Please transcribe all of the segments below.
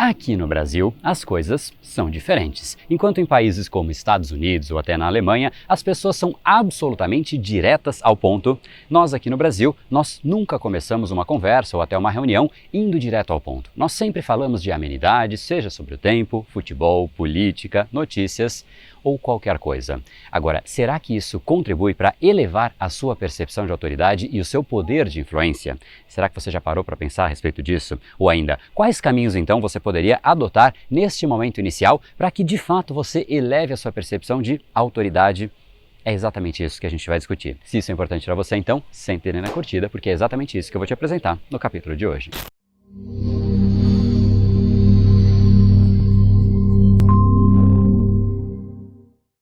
Aqui no Brasil, as coisas são diferentes. Enquanto em países como Estados Unidos ou até na Alemanha, as pessoas são absolutamente diretas ao ponto, nós aqui no Brasil, nós nunca começamos uma conversa ou até uma reunião indo direto ao ponto. Nós sempre falamos de amenidades, seja sobre o tempo, futebol, política, notícias ou qualquer coisa. Agora, será que isso contribui para elevar a sua percepção de autoridade e o seu poder de influência? Será que você já parou para pensar a respeito disso? Ou ainda, quais caminhos então você poderia adotar neste momento inicial para que de fato você eleve a sua percepção de autoridade? É exatamente isso que a gente vai discutir. Se isso é importante para você, então sente na curtida, porque é exatamente isso que eu vou te apresentar no capítulo de hoje.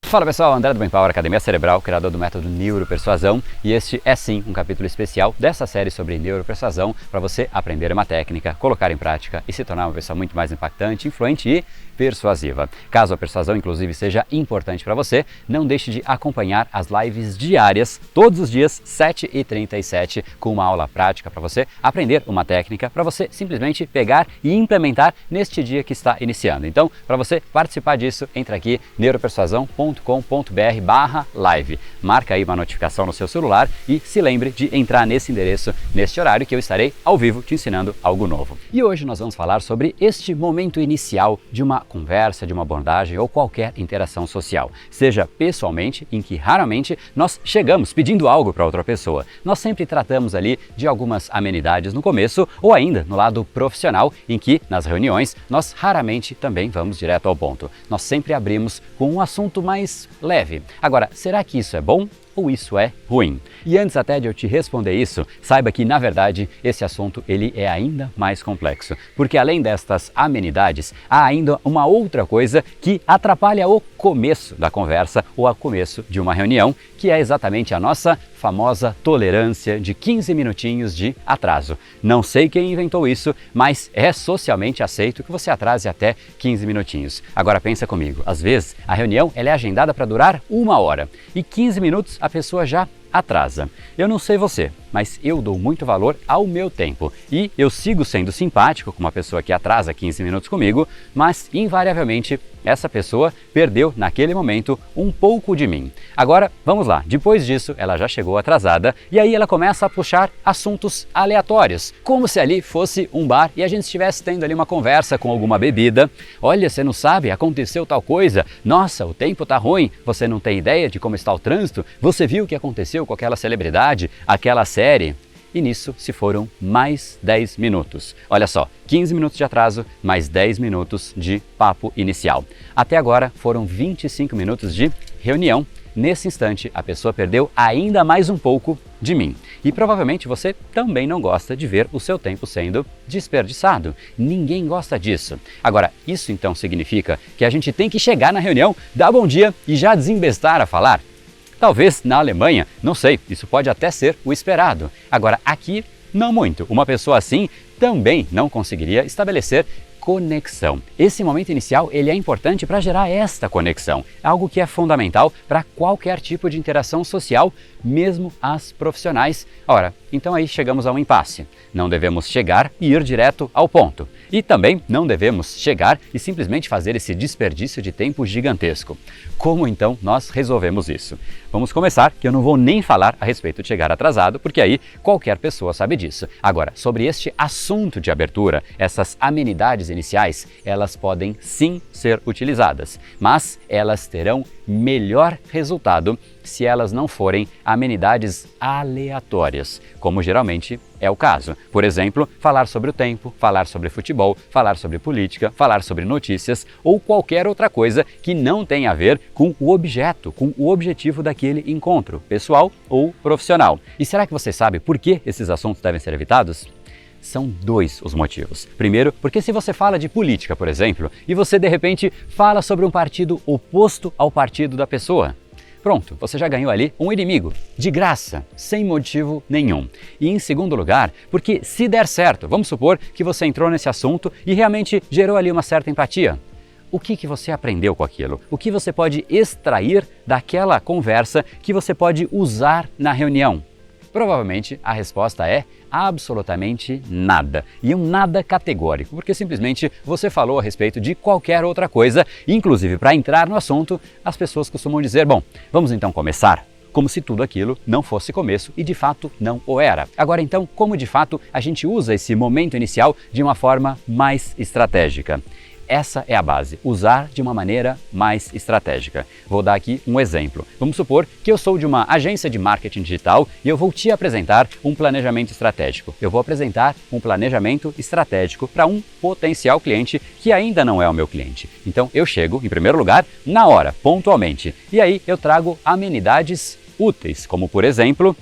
Fala pessoal, André do Brain Power, Academia Cerebral, criador do método Neuropersuasão, e este é sim um capítulo especial dessa série sobre neuropersuasão para você aprender uma técnica, colocar em prática e se tornar uma pessoa muito mais impactante, influente e persuasiva. Caso a persuasão inclusive seja importante para você, não deixe de acompanhar as lives diárias, todos os dias, 7h37, com uma aula prática para você aprender uma técnica, para você simplesmente pegar e implementar neste dia que está iniciando. Então, para você participar disso, entra aqui, neuropersuasão.com.br/live. Marca aí uma notificação no seu celular e se lembre de entrar nesse endereço, neste horário, que eu estarei ao vivo te ensinando algo novo. E hoje nós vamos falar sobre este momento inicial de uma conversa, de uma abordagem ou qualquer interação social. Seja pessoalmente, em que raramente nós chegamos pedindo algo para outra pessoa. Nós sempre tratamos ali de algumas amenidades no começo ou ainda no lado profissional, em que nas reuniões nós raramente também vamos direto ao ponto. Nós sempre abrimos com um assunto mais leve. Agora, será que isso é bom ou isso é ruim? E antes até de eu te responder isso, saiba que na verdade esse assunto ele é ainda mais complexo, porque além destas amenidades, há ainda uma outra coisa que atrapalha o começo da conversa ou o começo de uma reunião, que é exatamente a nossa famosa tolerância de 15 minutinhos de atraso. Não sei quem inventou isso, mas é socialmente aceito que você atrase até 15 minutinhos. Agora pensa comigo, às vezes a reunião ela é agendada para durar 1 hora e 15 minutos a pessoa já atrasa. Eu não sei você, mas eu dou muito valor ao meu tempo e eu sigo sendo simpático com uma pessoa que atrasa 15 minutos comigo, mas invariavelmente essa pessoa perdeu naquele momento um pouco de mim. Agora, vamos lá, depois disso ela já chegou atrasada e aí ela começa a puxar assuntos aleatórios, como se ali fosse um bar e a gente estivesse tendo ali uma conversa com alguma bebida. Olha, você não sabe, aconteceu tal coisa, nossa, o tempo tá ruim, você não tem ideia de como está o trânsito, você viu o que aconteceu com aquela celebridade, aquela série? E nisso se foram mais 10 minutos. Olha só, 15 minutos de atraso, mais 10 minutos de papo inicial. Até agora foram 25 minutos de reunião. Nesse instante, a pessoa perdeu ainda mais um pouco de mim. E provavelmente você também não gosta de ver o seu tempo sendo desperdiçado. Ninguém gosta disso. Agora, isso então significa que a gente tem que chegar na reunião, dar bom dia e já desembestar a falar? Talvez na Alemanha, não sei, isso pode até ser o esperado. Agora, aqui, não muito. Uma pessoa assim também não conseguiria estabelecer conexão. Esse momento inicial ele é importante para gerar esta conexão, algo que é fundamental para qualquer tipo de interação social, mesmo as profissionais. Ora, então aí chegamos a um impasse. Não devemos chegar e ir direto ao ponto. E também não devemos chegar e simplesmente fazer esse desperdício de tempo gigantesco. Como então nós resolvemos isso? Vamos começar, que eu não vou nem falar a respeito de chegar atrasado, porque aí qualquer pessoa sabe disso. Agora, sobre este assunto de abertura, essas amenidades iniciais, elas podem sim ser utilizadas, mas elas terão melhor resultado se elas não forem amenidades aleatórias, como geralmente é o caso. Por exemplo, falar sobre o tempo, falar sobre futebol, falar sobre política, falar sobre notícias ou qualquer outra coisa que não tenha a ver com o objeto, com o objetivo daquele encontro, pessoal ou profissional. E será que você sabe por que esses assuntos devem ser evitados? São 2 os motivos. Primeiro, porque se você fala de política, por exemplo, e você de repente fala sobre um partido oposto ao partido da pessoa, pronto, você já ganhou ali um inimigo, de graça, sem motivo nenhum. E em segundo lugar, porque se der certo, vamos supor que você entrou nesse assunto e realmente gerou ali uma certa empatia. O que você aprendeu com aquilo? O que você pode extrair daquela conversa que você pode usar na reunião? Provavelmente a resposta é absolutamente nada. E um nada categórico, porque simplesmente você falou a respeito de qualquer outra coisa, inclusive para entrar no assunto, as pessoas costumam dizer, bom, vamos então começar? Como se tudo aquilo não fosse começo e de fato não o era. Agora então, como de fato a gente usa esse momento inicial de uma forma mais estratégica? Essa é a base, usar de uma maneira mais estratégica. Vou dar aqui um exemplo. Vamos supor que eu sou de uma agência de marketing digital e eu vou te apresentar um planejamento estratégico. Eu vou apresentar um planejamento estratégico para um potencial cliente que ainda não é o meu cliente. Então eu chego, em primeiro lugar, na hora, pontualmente. E aí eu trago amenidades úteis, como por exemplo,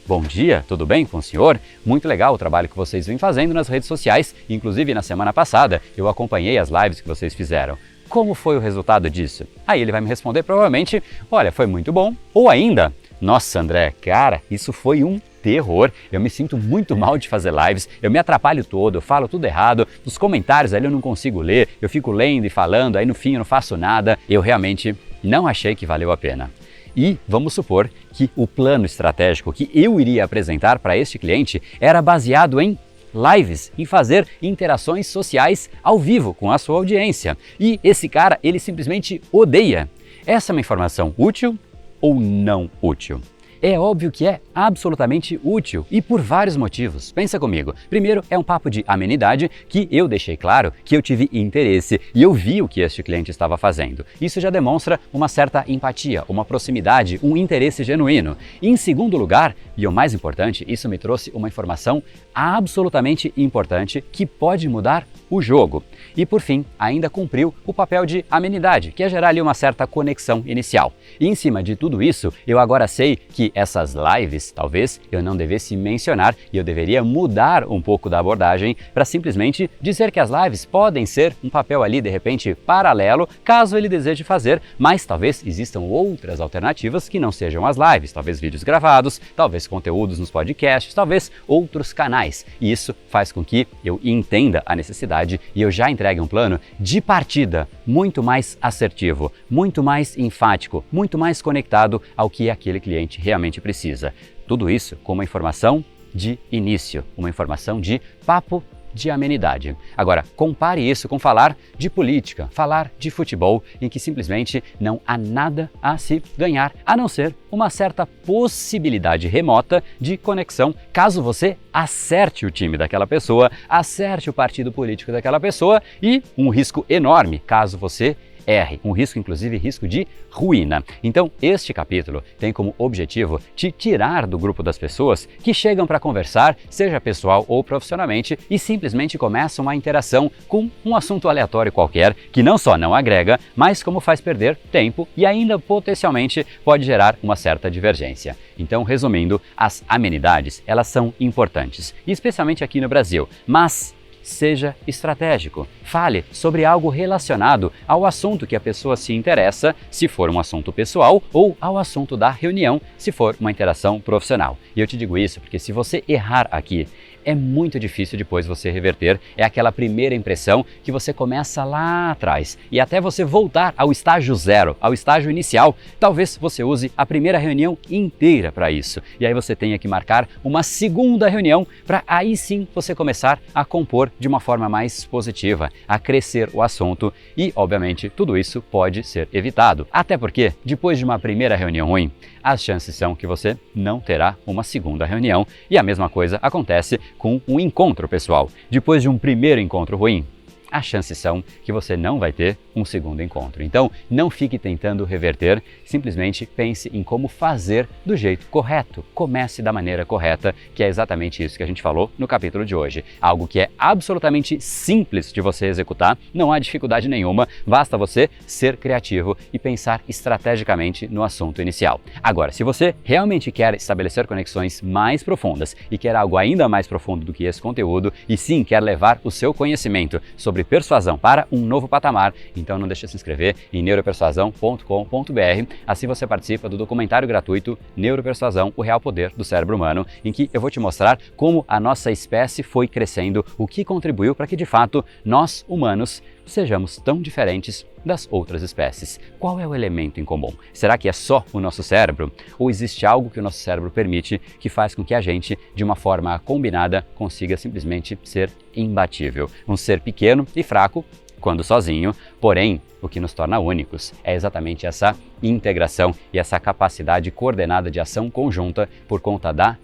bom dia, tudo bem com o senhor? Muito legal o trabalho que vocês vêm fazendo nas redes sociais, inclusive na semana passada eu acompanhei as lives que vocês fizeram. Como foi o resultado disso? Aí ele vai me responder provavelmente, olha, foi muito bom, ou ainda, nossa André, cara, isso foi um terror, eu me sinto muito mal de fazer lives, eu me atrapalho todo, eu falo tudo errado, os comentários ali eu não consigo ler, eu fico lendo e falando, aí no fim eu não faço nada, eu realmente não achei que valeu a pena. E vamos supor que o plano estratégico que eu iria apresentar para este cliente era baseado em lives, em fazer interações sociais ao vivo com a sua audiência. E esse cara, ele simplesmente odeia. Essa é uma informação útil ou não útil? É óbvio que é absolutamente útil e por vários motivos. Pensa comigo. Primeiro, é um papo de amenidade que eu deixei claro que eu tive interesse e eu vi o que este cliente estava fazendo. Isso já demonstra uma certa empatia, uma proximidade, um interesse genuíno. E em segundo lugar, e o mais importante, isso me trouxe uma informação absolutamente importante que pode mudar o jogo. E por fim, ainda cumpriu o papel de amenidade, que é gerar ali uma certa conexão inicial. E em cima de tudo isso, eu agora sei que essas lives, talvez eu não devesse mencionar e eu deveria mudar um pouco da abordagem para simplesmente dizer que as lives podem ser um papel ali de repente paralelo, caso ele deseje fazer, mas talvez existam outras alternativas que não sejam as lives, talvez vídeos gravados, talvez conteúdos nos podcasts, talvez outros canais. E isso faz com que eu entenda a necessidade e eu já entregue um plano de partida muito mais assertivo, muito mais enfático, muito mais conectado ao que aquele cliente realmente precisa. Tudo isso com uma informação de início, uma informação de papo de amenidade. Agora, compare isso com falar de política, falar de futebol, em que simplesmente não há nada a se ganhar, a não ser uma certa possibilidade remota de conexão, caso você acerte o time daquela pessoa, acerte o partido político daquela pessoa, e um risco enorme, caso você erre, um risco, inclusive risco de ruína. Então, este capítulo tem como objetivo te tirar do grupo das pessoas que chegam para conversar, seja pessoal ou profissionalmente, e simplesmente começam uma interação com um assunto aleatório qualquer, que não só não agrega, mas como faz perder tempo e ainda potencialmente pode gerar uma certa divergência. Então, resumindo, as amenidades, elas são importantes, especialmente aqui no Brasil, mas seja estratégico. Fale sobre algo relacionado ao assunto que a pessoa se interessa, se for um assunto pessoal, ou ao assunto da reunião, se for uma interação profissional. E eu te digo isso porque se você errar aqui, é muito difícil depois você reverter, é aquela primeira impressão que você começa lá atrás. E até você voltar ao estágio zero, ao estágio inicial, talvez você use a primeira reunião inteira para isso. E aí você tenha que marcar uma segunda reunião para aí sim você começar a compor de uma forma mais positiva, a crescer o assunto e, obviamente, tudo isso pode ser evitado. Até porque, depois de uma primeira reunião ruim, as chances são que você não terá uma segunda reunião. E a mesma coisa acontece com um encontro pessoal. Depois de um primeiro encontro ruim, as chances são que você não vai ter um segundo encontro. Então, não fique tentando reverter, simplesmente pense em como fazer do jeito correto. Comece da maneira correta, que é exatamente isso que a gente falou no capítulo de hoje. Algo que é absolutamente simples de você executar, não há dificuldade nenhuma, basta você ser criativo e pensar estrategicamente no assunto inicial. Agora, se você realmente quer estabelecer conexões mais profundas e quer algo ainda mais profundo do que esse conteúdo, e sim quer levar o seu conhecimento sobre persuasão para um novo patamar, então não deixe de se inscrever em neuropersuasão.com.br. Assim você participa do documentário gratuito Neuropersuasão, o real poder do cérebro humano, em que eu vou te mostrar como a nossa espécie foi crescendo, o que contribuiu para que de fato nós humanos sejamos tão diferentes das outras espécies. Qual é o elemento em comum? Será que é só o nosso cérebro? Ou existe algo que o nosso cérebro permite que faz com que a gente, de uma forma combinada, consiga simplesmente ser imbatível? Um ser pequeno e fraco, quando sozinho, porém, o que nos torna únicos é exatamente essa integração e essa capacidade coordenada de ação conjunta por conta da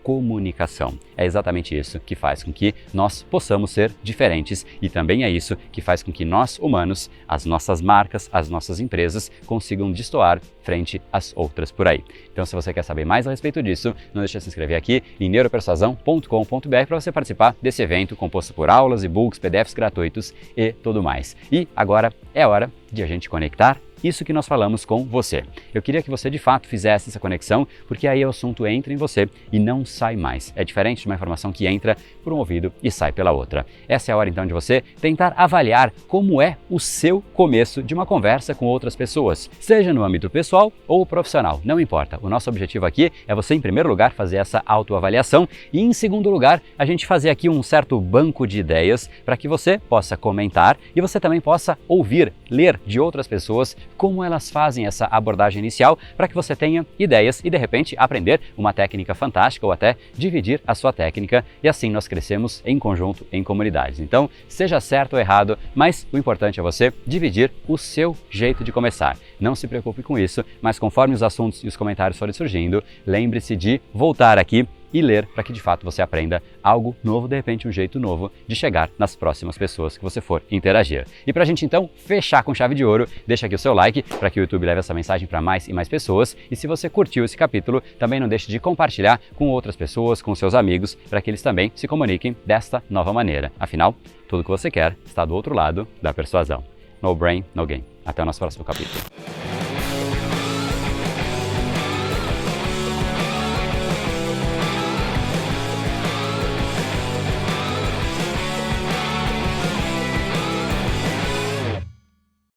comunicação. É exatamente isso que faz com que nós possamos ser diferentes e também é isso que faz com que nós, humanos, as nossas marcas, as nossas empresas consigam destoar frente às outras por aí. Então, se você quer saber mais a respeito disso, não deixe de se inscrever aqui em neuropersuasão.com.br para você participar desse evento composto por aulas, e-books, PDFs gratuitos e tudo mais. E agora é hora de a gente conectar isso que nós falamos com você. Eu queria que você de fato fizesse essa conexão, porque aí o assunto entra em você e não sai mais. É diferente de uma informação que entra por um ouvido e sai pela outra. Essa é a hora então de você tentar avaliar como é o seu começo de uma conversa com outras pessoas, seja no âmbito pessoal ou profissional, não importa. O nosso objetivo aqui é você, em primeiro lugar, fazer essa autoavaliação e, em segundo lugar, a gente fazer aqui um certo banco de ideias para que você possa comentar e você também possa ouvir, ler de outras pessoas como elas fazem essa abordagem inicial para que você tenha ideias e de repente aprender uma técnica fantástica ou até dividir a sua técnica e assim nós crescemos em conjunto, em comunidades. Então, seja certo ou errado, mas o importante é você dividir o seu jeito de começar. Não se preocupe com isso, mas conforme os assuntos e os comentários forem surgindo, lembre-se de voltar aqui e ler para que de fato você aprenda algo novo, de repente um jeito novo de chegar nas próximas pessoas que você for interagir. E para a gente então fechar com chave de ouro, deixa aqui o seu like para que o YouTube leve essa mensagem para mais e mais pessoas e se você curtiu esse capítulo, também não deixe de compartilhar com outras pessoas, com seus amigos, para que eles também se comuniquem desta nova maneira. Afinal, tudo que você quer está do outro lado da persuasão. No brain, no gain. Até o nosso próximo capítulo.